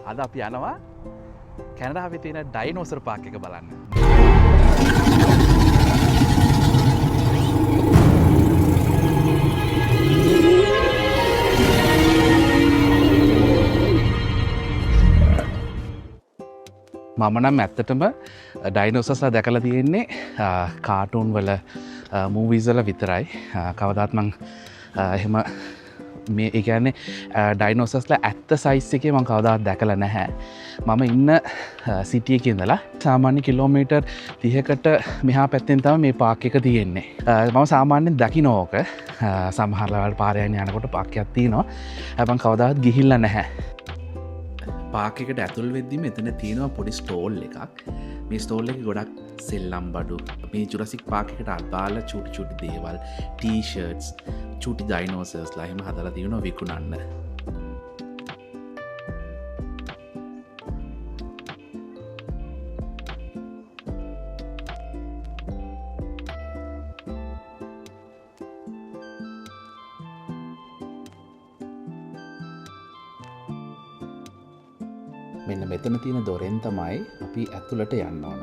අද අපි යනවා කැනඩාවේ තියෙන ඩයිනෝසර් පාක් එක බලන්න. මම නම් ඇත්තටම ඩයිනෝසර්ස්ලා දැකලා තියෙන්නේ කාටූන් වල මූවීස් වල විතරයි. කවදාත් මං එහෙම මේ ඒ කියන්නේ ඩයිනෝසර්ස්ලා ඇත්ත සයිස් එකේ මම කවදාවත් දැකලා නැහැ. මම ඉන්න සිටි එකේ ඉඳලා සාමාන්‍ය කිලෝමීටර් 30කට මෙහා පැත්තෙන් තමයි මේ පාක් එක තියෙන්නේ. මම සාමාන්‍යයෙන් දකින්න ඕක සමහර ලාවට පාරේ යනකොට පාක්කයක් තියෙනවා. හැබැයි කවදාවත් ගිහිල්ලා නැහැ. පාක් එකට ඇතුල් වෙද්දි මෙතන තියෙනවා පොඩි ස්ටෝල් එකක්. මේ ස්ටෝල් එකේ ගොඩක් සෙල්ලම් බඩු, මේ ජුරසික් පාක් එකට අදාළ චූටි චූටි දේවල්, ටී-ෂර්ට්ස්, චූටි ඩයිනෝසර්ස්ලා එහෙම හදලා තියෙනවා විකුණන්න. මෙන්න මෙතන තියෙන දොරෙන් තමයි අපි ඇතුළට යන්න ඕන.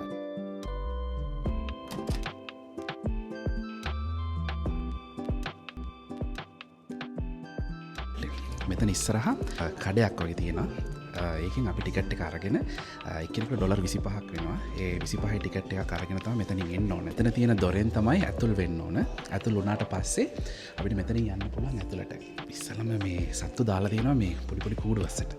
මෙතන ඉස්සරහා කඩයක් වගේ තියෙනවා. ඒකෙන් අපි ටිකට් එක අරගෙන එක්කෙනෙකුට ඩොලර් 25ක් වෙනවා. ඒ 25 ටිකට් එකක් අරගෙන තමයි මෙතනින් එන්න ඕන. එතන තියෙන දොරෙන් තමයි ඇතුල් වෙන්න ඕන. ඇතුල් වුණාට පස්සේ අපිට මෙතනින් යන්න පුළුවන් ඇතුළට. ඉස්සලම මේ සත්තු දාලා තියෙනවා මේ පොඩි පොඩි කූඩු වස්සට.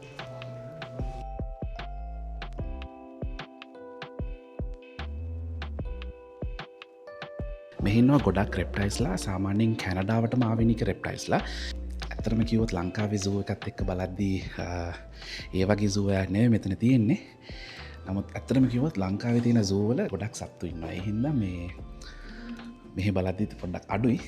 මෙහින්නවා ගොඩක් රෙප්ටයිල්ස්ලා සාමාන්‍යයෙන් කැනඩාවටම ආවෙනික රෙප්ටයිල්ස්ලා. ඇත්තටම කිව්වොත් ලංකාවේ සූ එකත් එක්ක බලද්දී ඒ වගේ සූ එකක් නෙවෙයි මෙතන තියෙන්නේ. නමුත් ඇත්තටම කිව්වොත් ලංකාවේ තියෙන සූ වල ගොඩක් සත්තු ඉන්නවා. ඒ හින්දා මෙහි බලද්දී පොඩ්ඩක් අඩුයි.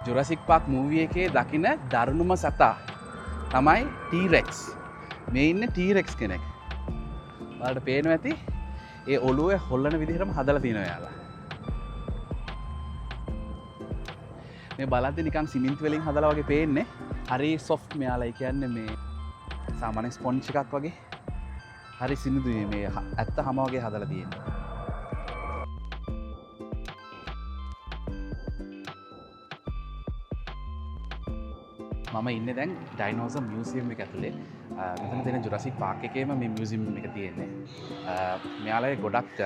ජුරසික් පාක් මූවී එකේ දකින දරුණුම සතා තමයි ටී-රෙක්ස්. මේ ඉන්නේ ටී-රෙක්ස් කෙනෙක්. ඔයාලට පේනවා ඇති ඒ ඔළුවේ හොල්ලන විදිහටම හදලා තියෙනවා යාලා. මේ බලද්දි නිකන් සිමෙන්ති වලින් හදලා වගේ පේන්නේ. හරි සොෆ්ට් මෙයාලා. ඒ කියන්නේ මේ සාමාන්‍ය ස්පොන්ජ් එකක් වගේ. හරි සිනිඳුයි මේ ඇත්ත හැම වගේ හදලා තියෙන්නේ. මම ඉන්නේ දැන් ඩයිනෝසර් මියුසියම් එක ඇතුලේ. මෙතන තියෙන ජුරසික් පාක් එකේම මේ මියුසියම් එක තියෙන්නේ. මෙයාලගේ ගොඩක්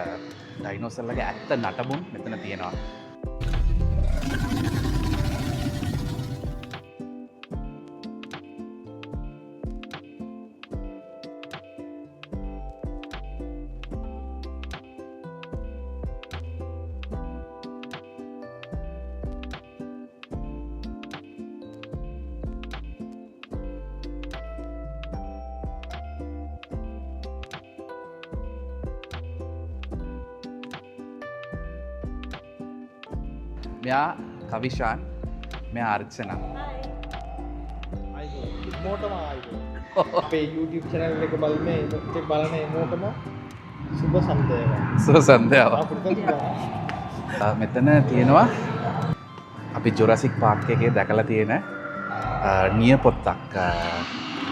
ඩයිනෝසර්ලගේ ඇත්ත නටබුන් මෙතන තියෙනවා. මෙයා කවිශාන්, මෙයා අර්චනා. මෝටම අපේ YouTube channel එක බලන මෝටම සුබ සන්ධ්‍යාවක්. සුබ සන්ධ්‍යාවක්. මෙතන තියෙනවා අපි ජුරසික් පාක් එකේ දැකලා තියෙන නියපොත්තක්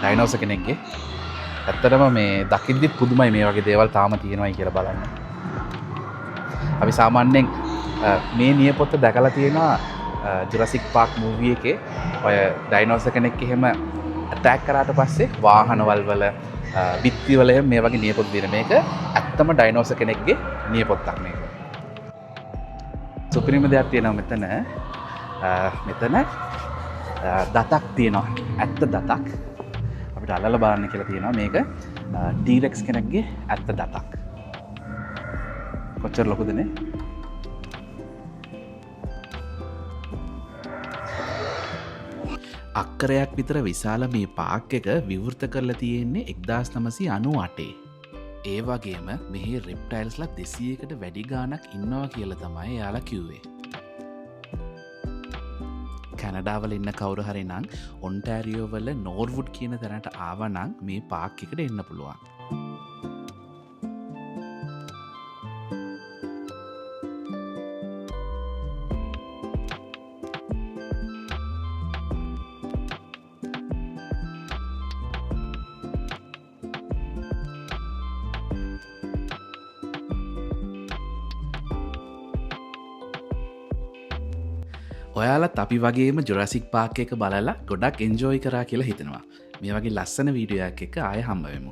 ඩයිනෝසර් කෙනෙක්ගේ. ඇත්තටම මේ දකිද්දිත් පුදුමයි මේ වගේ දේවල් තාම තියෙනවායි කියලා බලන්න. අපි සාමාන්‍යයෙන් මේ නියපොත්ත දැකලා තියෙනවා ජුරසික් පාක් මූවී එකේ. ඔය ඩයිනෝසර් කෙනෙක් එහෙම ඇටැක් කරාට පස්සේ වාහනවල් වල බිත්ති වල මේ වගේ නියපොත් දින මේක ඇත්තම ඩයිනෝසර් කෙනෙක්ගේ නියපොත්තක් මේක. සුපිරිම දෙයක් තියෙනවා මෙතන. මෙතන දතක් තියෙනවා. ඇත්ත දතක්. අපිට අල්ලලා බලන්න කියලා තියෙනවා මේක ටී-රෙක්ස් කෙනෙක්ගේ ඇත්ත දතක්. කොච්චර ලොකුදනේ අක්කරයක් විතර විශාල මේ පාක් එක විවෘත කරලා තියෙන්නේ 1998. ඒ වගේම මෙහි රෙප්ටයිල්ස්ලා 200කට වැඩි ගාණක් ඉන්නවා කියලා තමයි එයාලා කිව්වේ. කැනඩාවල ඉන්න කවුරු හරි නම් ඔන්ටෑරියෝ වල නෝර්වුඩ් කියන තැනට ආවනම් මේ පාක් එකට එන්න පුළුවන්. ඔයාලත් අපි වගේම ජුරසික් පාක් එක බලලා ගොඩක් එන්ජෝයි කරා කියලා හිතනවා. මේ වගේ ලස්සන වීඩියෝයක් එක ආය හම්බවෙමු.